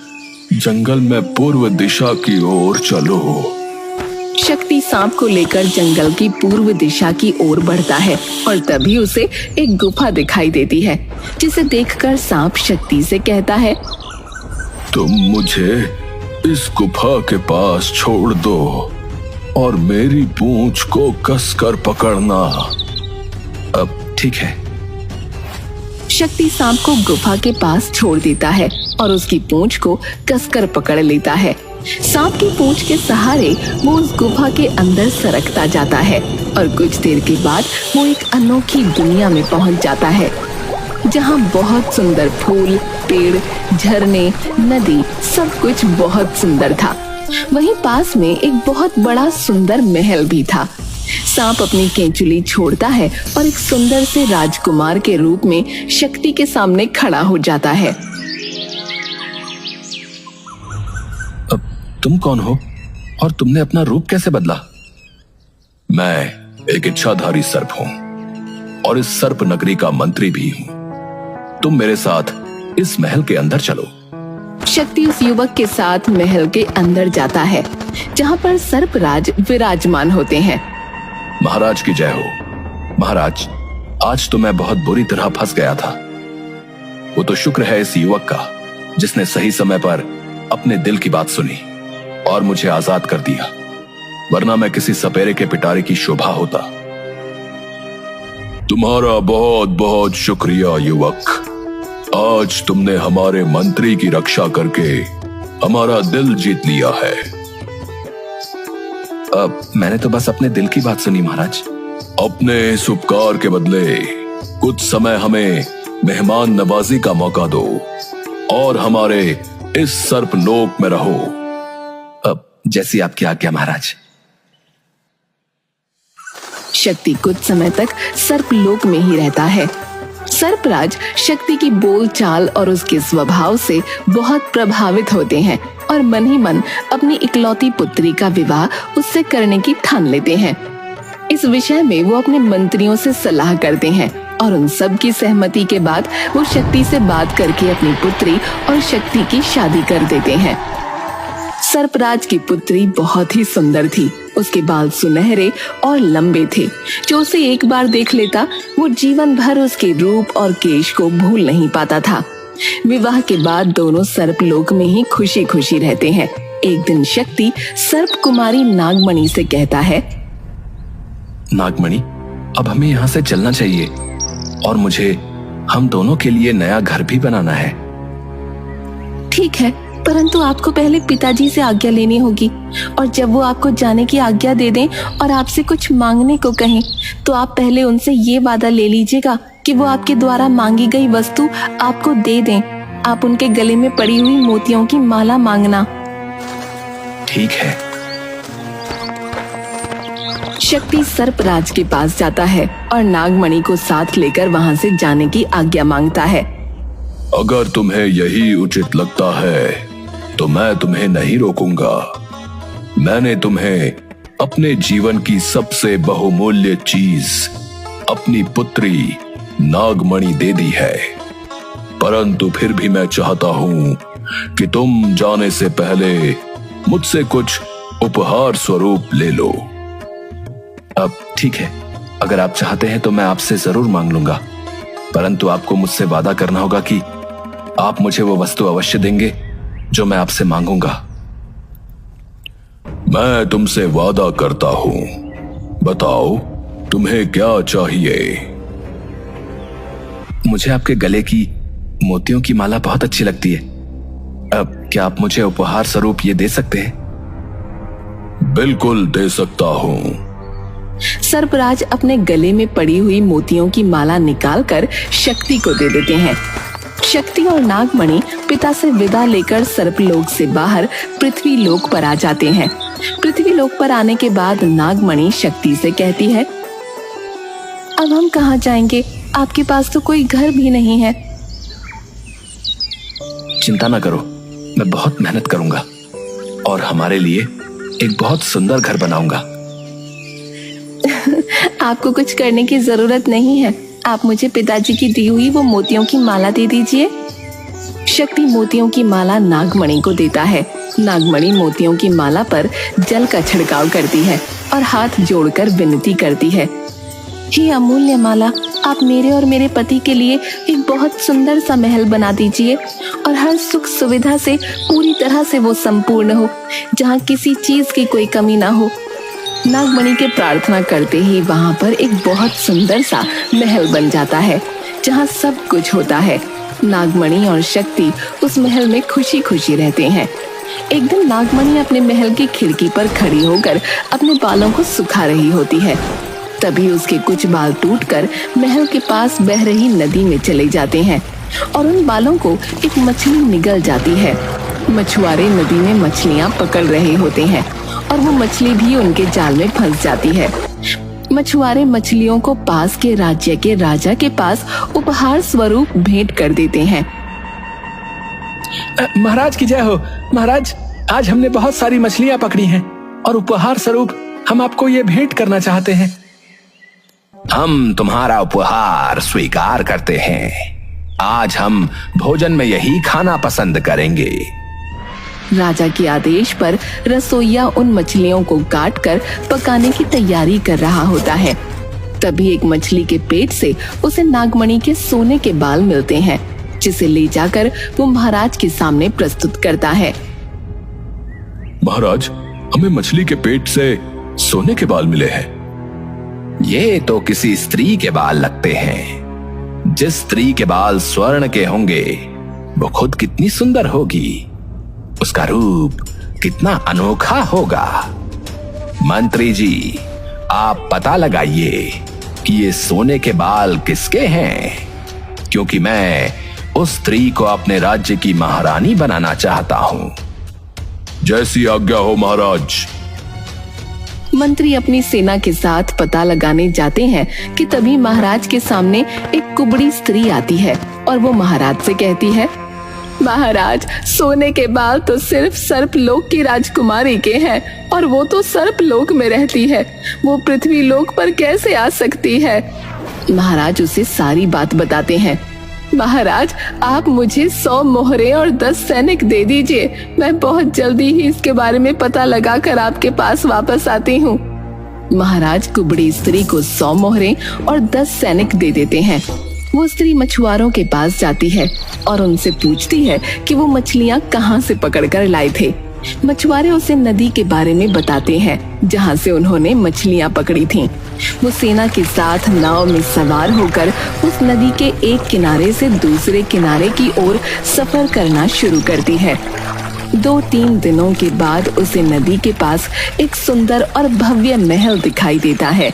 जंगल में पूर्व दिशा की ओर चलो। शक्ति सांप को लेकर जंगल की पूर्व दिशा की ओर बढ़ता है और तभी उसे एक गुफा दिखाई देती है, जिसे देखकर सांप शक्ति से कहता है, तुम मुझे इस गुफा के पास छोड़ दो और मेरी पूंछ को कसकर पकड़ना। अब ठीक है। शक्ति सांप को गुफा के पास छोड़ देता है और उसकी पूंछ को कसकर पकड़ लेता है। सांप की पूंछ के सहारे वो उस गुफा के अंदर सरकता जाता है और कुछ देर के बाद वो एक अनोखी दुनिया में पहुंच जाता है, जहां बहुत सुंदर फूल, पेड़, झरने, नदी, सब कुछ बहुत सुंदर था। वहीं पास में एक बहुत बड़ा सुंदर महल भी था। सांप अपनी केंचुली छोड़ता है और एक सुंदर से राजकुमार के रूप में शक्ति के सामने खड़ा हो जाता है। अब तुम कौन हो और तुमने अपना रूप कैसे बदला? मैं एक इच्छाधारी सर्प हूं और इस सर्प नगरी का मंत्री भी हूं। तुम मेरे साथ इस महल के अंदर चलो शक्ति उस युवक के साथ महल के अंदर जाता है, जहाँ पर सर्पराज विराजमान होते हैं। महाराज की जय हो। महाराज, आज तो मैं बहुत बुरी तरह फंस गया था। वो तो शुक्र है इस युवक का, जिसने सही समय पर अपने दिल की बात सुनी और मुझे आजाद कर दिया, वरना मैं किसी सपेरे के पिटारे की शोभा होता। तुम्हारा बहुत बहुत शुक्रिया युवक। आज तुमने हमारे मंत्री की रक्षा करके हमारा दिल जीत लिया है। मैंने तो बस अपने दिल की बात सुनी महाराज। अपने इस उपकार के बदले कुछ समय हमें मेहमान नवाजी का मौका दो और हमारे इस सर्प लोक में रहो। जैसी आपकी आज्ञा महाराज। शक्ति कुछ समय तक सर्पलोक में ही रहता है। सर्पराज शक्ति की बोलचाल और उसके स्वभाव से बहुत प्रभावित होते हैं और मन ही मन अपनी इकलौती पुत्री का विवाह उससे करने की ठान लेते हैं। इस विषय में वो अपने मंत्रियों से सलाह करते हैं और उन सब की सहमति के बाद वो शक्ति से बात करके अपनी पुत्री और शक्ति की शादी कर देते हैं। सर्पराज की पुत्री बहुत ही सुंदर थी। उसके बाल सुनहरे और लंबे थे। जो उसे एक बार देख लेता वो जीवन भर उसके रूप और केश को भूल नहीं पाता था। विवाह के बाद दोनों सर्पलोक में ही खुशी खुशी रहते हैं। एक दिन शक्ति सर्प कुमारी नागमणि से कहता है, नागमणि, अब हमें यहाँ से चलना चाहिए और मुझे हम दोनों के लिए नया घर भी बनाना है। ठीक है, परंतु आपको पहले पिताजी से आज्ञा लेनी होगी और जब वो आपको जाने की आज्ञा दे दें और आपसे कुछ मांगने को कहें तो आप पहले उनसे ये वादा ले लीजिएगा कि वो आपके द्वारा मांगी गई वस्तु आपको दे दें। आप उनके गले में पड़ी हुई मोतियों की माला मांगना। ठीक है। शक्ति सर्पराज के पास जाता है और नागमणि को साथ लेकर वहाँ से जाने की आज्ञा मांगता है। अगर तुम्हें यही उचित लगता है तो मैं तुम्हें नहीं रोकूंगा। मैंने तुम्हें अपने जीवन की सबसे बहुमूल्य चीज, अपनी पुत्री नागमणि दे दी है, परंतु फिर भी मैं चाहता हूं कि तुम जाने से पहले मुझसे कुछ उपहार स्वरूप ले लो। अब ठीक है, अगर आप चाहते हैं तो मैं आपसे जरूर मांग लूंगा, परंतु आपको मुझसे वादा करना होगा कि आप मुझे वो वस्तु अवश्य देंगे जो मैं आपसे मांगूंगा। मैं तुमसे वादा करता हूं। बताओ तुम्हें क्या चाहिए? मुझे आपके गले की मोतियों की माला बहुत अच्छी लगती है। अब क्या आप मुझे उपहार स्वरूप ये दे सकते हैं? बिल्कुल दे सकता हूं। सर्पराज अपने गले में पड़ी हुई मोतियों की माला निकालकर शक्ति को दे देते हैं। शक्ति और नागमणि पिता से विदा लेकर सर्पलोक से बाहर पृथ्वी लोक पर आ जाते हैं। पृथ्वी लोक पर आने के बाद नागमणि शक्ति से कहती है, अब हम कहाँ जाएंगे? आपके पास तो कोई घर भी नहीं है। चिंता न करो, मैं बहुत मेहनत करूंगा और हमारे लिए एक बहुत सुंदर घर बनाऊंगा। आपको कुछ करने की जरूरत नहीं है। आप मुझे पिताजी की दी हुई वो मोतियों की माला दे दीजिए। शक्ति मोतियों की माला नागमणि को देता है। नागमणि मोतियों की माला पर जल का छिड़काव करती है और हाथ जोड़कर विनती करती है, हे अमूल्य माला, आप मेरे और मेरे पति के लिए एक बहुत सुंदर सा महल बना दीजिए और हर सुख सुविधा से पूरी तरह से वो संपूर्ण हो, जहाँ किसी चीज की कोई कमी ना हो। नागमणि के प्रार्थना करते ही वहाँ पर एक बहुत सुंदर सा महल बन जाता है, जहाँ सब कुछ होता है। नागमणि और शक्ति उस महल में खुशी खुशी रहते हैं। एक दिन नागमणि अपने महल की खिड़की पर खड़ी होकर अपने बालों को सुखा रही होती है। तभी उसके कुछ बाल टूटकर महल के पास बह रही नदी में चले जाते हैं और उन बालों को एक मछली निगल जाती है। मछुआरे नदी में मछलियां पकड़ रहे होते हैं और वो मछली भी उनके जाल में फंस जाती है। मछुआरे मछलियों को पास के राज्य के राजा के पास उपहार स्वरूप भेंट कर देते हैं। महाराज की जय हो। महाराज, आज हमने बहुत सारी मछलियां पकड़ी हैं और उपहार स्वरूप हम आपको ये भेंट करना चाहते हैं। हम तुम्हारा उपहार स्वीकार करते हैं, आज हम भोजन में यही खाना पसंद करेंगे। राजा के आदेश पर रसोइया उन मछलियों को काट कर पकाने की तैयारी कर रहा होता है। तभी एक मछली के पेट से उसे नागमणि के सोने के बाल मिलते हैं, जिसे ले जाकर वो महाराज के सामने प्रस्तुत करता है। महाराज, हमें मछली के पेट से सोने के बाल मिले हैं। ये तो किसी स्त्री के बाल लगते हैं। जिस स्त्री के बाल स्वर्ण के होंगे वो खुद कितनी सुंदर होगी, उसका रूप कितना अनोखा होगा। मंत्री जी, आप पता लगाइए कि ये सोने के बाल किसके हैं, क्योंकि मैं उस स्त्री को अपने राज्य की महारानी बनाना चाहता हूं। जैसी आज्ञा हो महाराज। मंत्री अपनी सेना के साथ पता लगाने जाते हैं कि तभी महाराज के सामने एक कुबड़ी स्त्री आती है और वो महाराज से कहती है, महाराज, सोने के बाल तो सिर्फ सर्पलोक की राजकुमारी के हैं और वो तो सर्पलोक में रहती है, वो पृथ्वी लोक पर कैसे आ सकती है। महाराज उसे सारी बात बताते हैं। महाराज, आप मुझे 100 मोहरे और 10 सैनिक दे दीजिए, मैं बहुत जल्दी ही इसके बारे में पता लगाकर आपके पास वापस आती हूँ। महाराज कुबड़ी स्त्री को 100 मोहरे और 10 सैनिक दे देते हैं। वो स्त्री मछुआरों के पास जाती है और उनसे पूछती है कि वो मछलियाँ कहाँ से पकड़कर लाए थे। मछुआरे उसे नदी के बारे में बताते हैं जहाँ से उन्होंने मछलियाँ पकड़ी थीं। वो सेना के साथ नाव में सवार होकर उस नदी के एक किनारे से दूसरे किनारे की ओर सफर करना शुरू करती है। 2-3 दिनों के बाद उसे नदी के पास एक सुंदर और भव्य महल दिखाई देता है।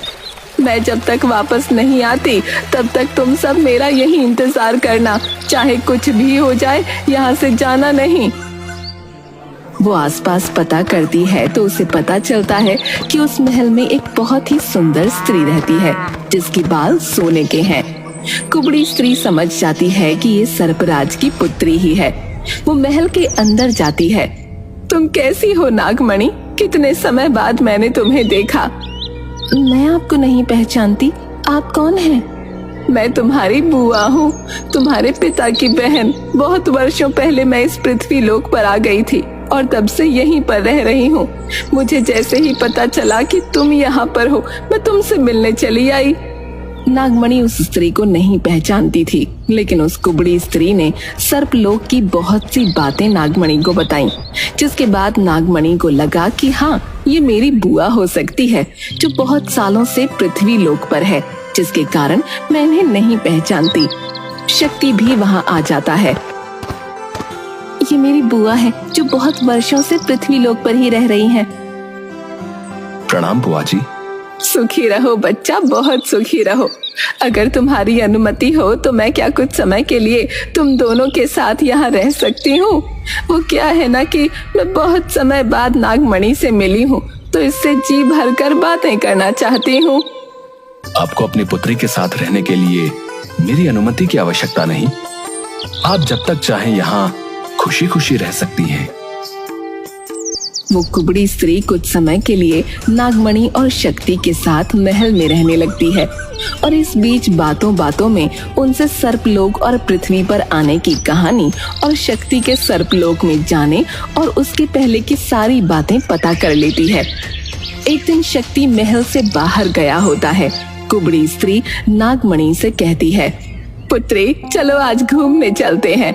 मैं जब तक वापस नहीं आती तब तक तुम सब मेरा यही इंतजार करना, चाहे कुछ भी हो जाए, यहाँ से जाना नहीं। वो आसपास पता करती है तो उसे पता चलता है कि उस महल में एक बहुत ही सुंदर स्त्री रहती है जिसके बाल सोने के हैं। कुबड़ी स्त्री समझ जाती है कि ये सर्पराज की पुत्री ही है। वो महल के अंदर जाती है। तुम कैसी हो नागमणि? कितने समय बाद मैंने तुम्हें देखा। मैं आपको नहीं पहचानती, आप कौन हैं? मैं तुम्हारी बुआ हूँ, तुम्हारे पिता की बहन। बहुत वर्षों पहले मैं इस पृथ्वी लोक पर आ गई थी और तब से यहीं पर रह रही हूँ। मुझे जैसे ही पता चला कि तुम यहाँ पर हो, मैं तुमसे मिलने चली आई। नागमणि उस स्त्री को नहीं पहचानती थी, लेकिन उस कुबड़ी स्त्री ने सर्पलोक की बहुत सी बातें नागमणि को बताई, जिसके बाद नागमणि को लगा कि हाँ, ये मेरी बुआ हो सकती है जो बहुत सालों से पृथ्वी लोक पर है, जिसके कारण मैं इन्हें नहीं पहचानती। शक्ति भी वहाँ आ जाता है। ये मेरी बुआ है जो बहुत वर्षों से पृथ्वी लोक पर ही रह रही हैं। प्रणाम बुआ जी। सुखी रहो बच्चा, बहुत सुखी रहो। अगर तुम्हारी अनुमति हो तो मैं क्या कुछ समय के लिए तुम दोनों के साथ यहाँ रह सकती हूँ? वो क्या है ना कि मैं बहुत समय बाद नागमणि से मिली हूँ, तो इससे जी भर कर बातें करना चाहती हूँ। आपको अपनी पुत्री के साथ रहने के लिए मेरी अनुमति की आवश्यकता नहीं। आप जब तक चाहें यहाँ खुशी खुशी रह सकती हैं। वो कुबड़ी स्त्री कुछ समय के लिए नागमणि और शक्ति के साथ महल में रहने लगती है और इस बीच बातों बातों में उनसे सर्पलोक और पृथ्वी पर आने की कहानी और शक्ति के सर्पलोक में जाने और उसके पहले की सारी बातें पता कर लेती है। एक दिन शक्ति महल से बाहर गया होता है। कुबड़ी स्त्री नागमणि से कहती है, पुत्री, चलो आज घूमने चलते हैं।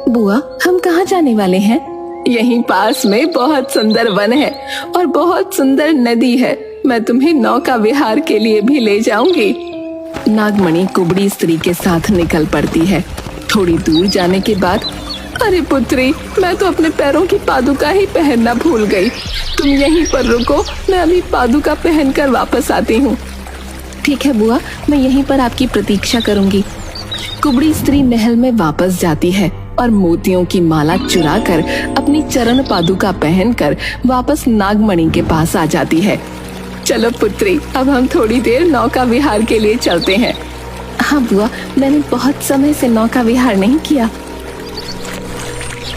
बुआ, हम कहाँ जाने वाले हैं? यहीं पास में बहुत सुंदर वन है और बहुत सुंदर नदी है। मैं तुम्हें नौका विहार के लिए भी ले जाऊंगी। नागमणि कुबड़ी स्त्री के साथ निकल पड़ती है। थोड़ी दूर जाने के बाद, अरे पुत्री, मैं तो अपने पैरों की पादुका ही पहनना भूल गई। तुम यहीं पर रुको, मैं अभी पादुका पहनकर वापस आती हूँ। ठीक है बुआ, मैं यहीं पर आपकी प्रतीक्षा करूंगी। कुबड़ी स्त्री महल में वापस जाती है और मोतियों की माला चुराकर अपनी चरण पादुका पहनकर वापस नागमणि के पास आ जाती है। चलो पुत्री, अब हम थोड़ी देर नौका विहार के लिए चलते हैं। हाँ बुआ, मैंने बहुत समय से नौका विहार नहीं किया।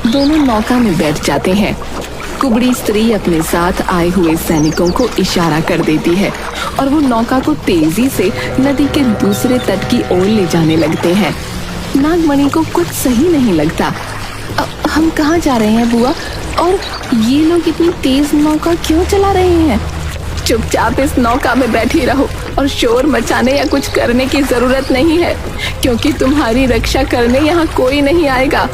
दोनों नौका में बैठ जाते हैं। कुबड़ी स्त्री अपने साथ आए हुए सैनिकों को इशारा कर देती है और वो नौका को तेजी से नदी के दूसरे तट की ओर ले जाने लगते हैं। नागमणि को कुछ सही नहीं लगता। हम कहाँ जा रहे हैं बुआ? और ये लोग इतनी तेज नौका क्यों चला रहे हैं? चुपचाप इस नौका में बैठी रहो और शोर मचाने या कुछ करने की जरूरत नहीं है, क्योंकि तुम्हारी रक्षा करने यहाँ कोई नहीं आएगा।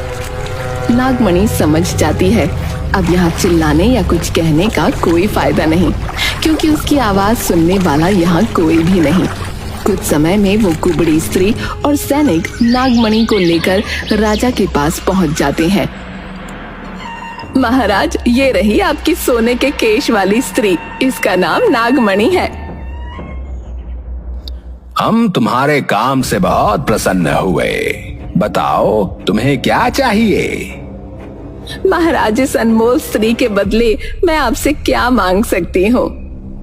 नागमणि समझ जाती है अब यहाँ चिल्लाने या कुछ कहने का कोई फायदा नहीं, क्योंकि उसकी आवाज सुनने वाला यहाँ कोई भी नहीं। कुछ समय में वो कुबड़ी स्त्री और सैनिक नागमणि को लेकर राजा के पास पहुंच जाते हैं। महाराज, ये रही आपकी सोने के केश वाली स्त्री, इसका नाम नागमणि है। हम तुम्हारे काम से बहुत प्रसन्न हुए। बताओ तुम्हें क्या चाहिए? महाराज, इस अनमोल स्त्री के बदले मैं आपसे क्या मांग सकती हूँ?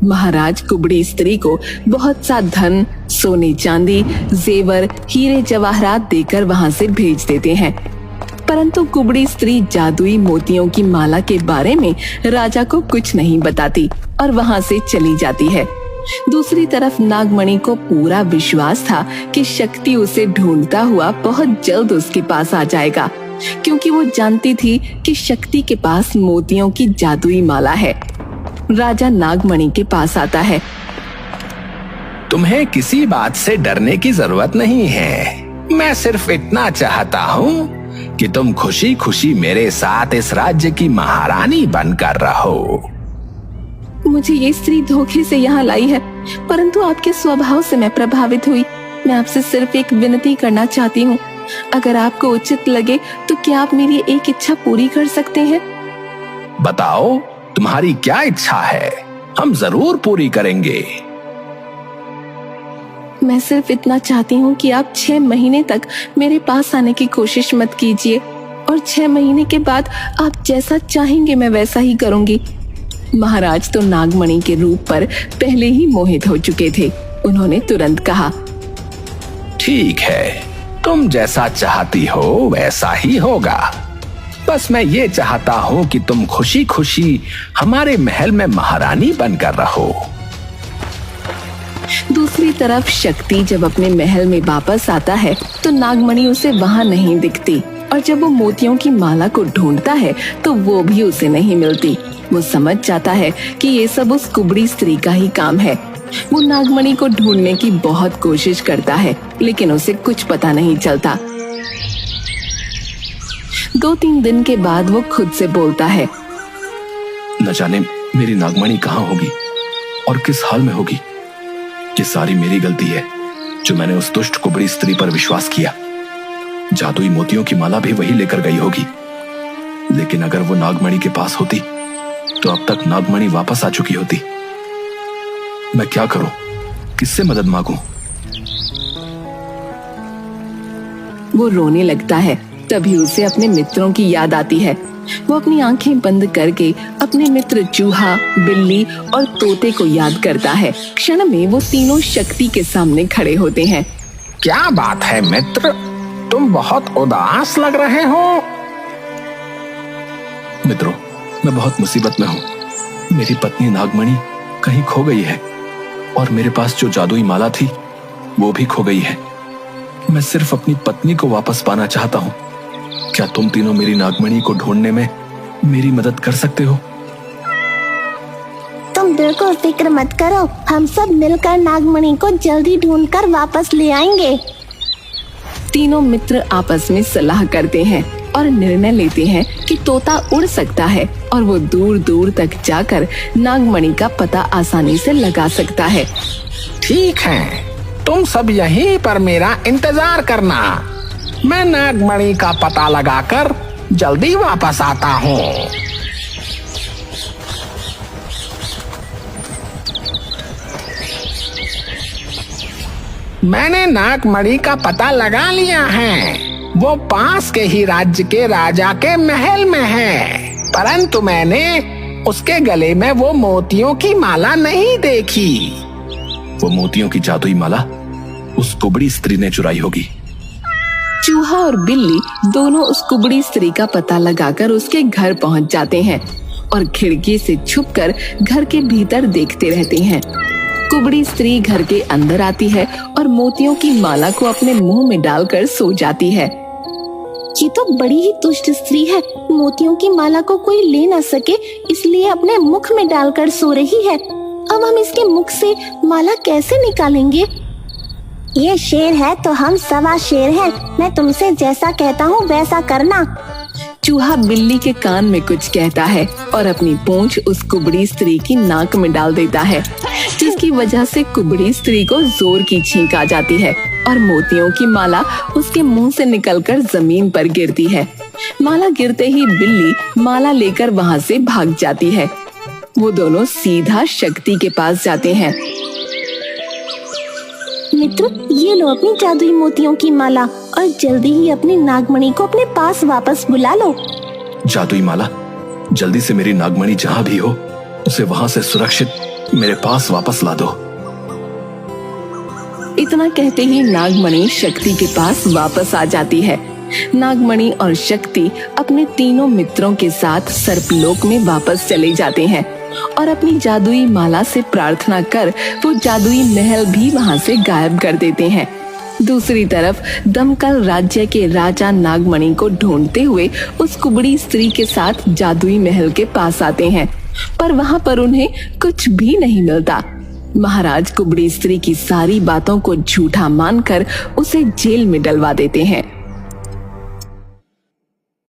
महाराज कुबड़ी स्त्री को बहुत सा धन, सोने चांदी, जेवर, हीरे जवाहरात देकर वहाँ से भेज देते हैं। परंतु कुबड़ी स्त्री जादुई मोतियों की माला के बारे में राजा को कुछ नहीं बताती और वहाँ से चली जाती है। दूसरी तरफ नागमणि को पूरा विश्वास था कि शक्ति उसे ढूंढता हुआ बहुत जल्द उसके पास आ जाएगा, क्योंकि वो जानती थी कि शक्ति के पास मोतियों की जादुई माला है। राजा नागमणि के पास आता है। तुम्हें किसी बात से डरने की जरूरत नहीं है। मैं सिर्फ इतना चाहता हूँ कि तुम खुशी खुशी मेरे साथ इस राज्य की महारानी बनकर रहो। मुझे ये स्त्री धोखे से यहाँ लाई है, परंतु आपके स्वभाव से मैं प्रभावित हुई। मैं आपसे सिर्फ एक विनती करना चाहती हूँ। अगर आपको उचित लगे तो क्या आप मेरी एक इच्छा पूरी कर सकते हैं? बताओ तुम्हारी क्या इच्छा है, हम जरूर पूरी करेंगे। मैं सिर्फ इतना चाहती हूँ कि आप 6 महीने तक मेरे पास आने की कोशिश मत कीजिए, और 6 महीने के बाद आप जैसा चाहेंगे मैं वैसा ही करूँगी। महाराज तो नागमणि के रूप पर पहले ही मोहित हो चुके थे। उन्होंने तुरंत कहा, ठीक है, तुम जैसा चाहती हो वैसा ही होगा। बस मैं ये चाहता हूँ कि तुम खुशी खुशी हमारे महल में महारानी बनकर रहो। दूसरी तरफ शक्ति जब अपने महल में वापस आता है तो नागमणि उसे वहाँ नहीं दिखती, और जब वो मोतियों की माला को ढूंढता है तो वो भी उसे नहीं मिलती। वो समझ जाता है कि ये सब उस कुबड़ी स्त्री का ही काम है। वो नागमणि को ढूंढने की बहुत कोशिश करता है, लेकिन उसे कुछ पता नहीं चलता। 2-3 दिन के बाद वो खुद से बोलता है, न जाने मेरी नागमणि कहाँ होगी और किस हाल में होगी। ये सारी मेरी गलती है जो मैंने उस दुष्ट कुबड़ी स्त्री पर विश्वास किया। जादुई मोतियों की माला भी वही लेकर गई होगी, लेकिन अगर वो नागमणि के पास होती तो अब तक नागमणि वापस आ चुकी होती। मैं क्या करूं, किससे मदद मांगूं? वो रोने लगता है। तभी उसे अपने मित्रों की याद आती है। वो अपनी आंखें बंद करके अपने मित्र चूहा, बिल्ली और तोते को याद करता है। क्षण में वो तीनों शक्ति के सामने खड़े होते हैं। क्या बात है मित्र, तुम बहुत उदास लग रहे हो। मित्रों, मैं बहुत मुसीबत में हूँ। मेरी पत्नी नागमणि कहीं खो गई है और मेरे पास जो जादुई माला थी वो भी खो गई है। मैं सिर्फ अपनी पत्नी को वापस पाना चाहता हूँ। क्या तुम तीनों मेरी नागमणि को ढूंढने में मेरी मदद कर सकते हो? तुम बिल्कुल फिक्र मत करो, हम सब मिलकर नागमणि को जल्दी ढूंढकर वापस ले आएंगे। तीनों मित्र आपस में सलाह करते हैं और निर्णय लेते हैं कि तोता उड़ सकता है और वो दूर दूर तक जाकर नागमणि का पता आसानी से लगा सकता है। ठीक है, तुम सब यहीं पर मेरा इंतजार करना। मैं नागमणि का पता लगाकर जल्दी वापस आता हूँ। मैंने नागमणि का पता लगा लिया है। वो पास के ही राज्य के राजा के महल में है, परंतु मैंने उसके गले में वो मोतियों की माला नहीं देखी। वो मोतियों की जादुई माला उस कुबड़ी स्त्री ने चुराई होगी। चूहा और बिल्ली दोनों उस कुबड़ी स्त्री का पता लगाकर उसके घर पहुंच जाते हैं और खिड़की से छुपकर घर के भीतर देखते रहते हैं। कुबड़ी स्त्री घर के अंदर आती है और मोतियों की माला को अपने मुंह में डालकर सो जाती है। ये तो बड़ी ही दुष्ट स्त्री है। मोतियों की माला को कोई ले न सके इसलिए अपने मुख में डालकर सो रही है। अब हम इसके मुख से माला कैसे निकालेंगे? ये शेर है तो हम सवा शेर हैं। मैं तुमसे जैसा कहता हूँ वैसा करना। चूहा बिल्ली के कान में कुछ कहता है और अपनी पूंछ उस कुबड़ी स्त्री की नाक में डाल देता है, जिसकी वजह से कुबड़ी स्त्री को जोर की छींक आ जाती है और मोतियों की माला उसके मुंह से निकलकर जमीन पर गिरती है। माला गिरते ही बिल्ली माला लेकर वहां से भाग जाती है। वो दोनों सीधा शक्ति के पास जाते हैं। मित्र, ये लो अपनी जादुई मोतियों की माला और जल्दी ही अपनी नागमणि को अपने पास वापस बुला लो। जादुई माला, जल्दी से मेरी नागमणि जहां भी हो उसे वहां से सुरक्षित मेरे पास वापस ला दो। इतना कहते ही नागमणि शक्ति के पास वापस आ जाती है। नागमणि और शक्ति अपने तीनों मित्रों के साथ सर्पलोक में वापस चले जाते हैं और अपनी जादुई माला से प्रार्थना कर वो जादुई महल भी वहां से गायब कर देते हैं। दूसरी तरफ दमकल राज्य के राजा नागमणि को ढूंढते हुए उस कुबड़ी स्त्री के साथ जादुई महल के पास आते हैं, पर वहां पर उन्हें कुछ भी नहीं मिलता। महाराज कुबड़ी स्त्री की सारी बातों को झूठा मानकर उसे जेल में डलवा देते हैं।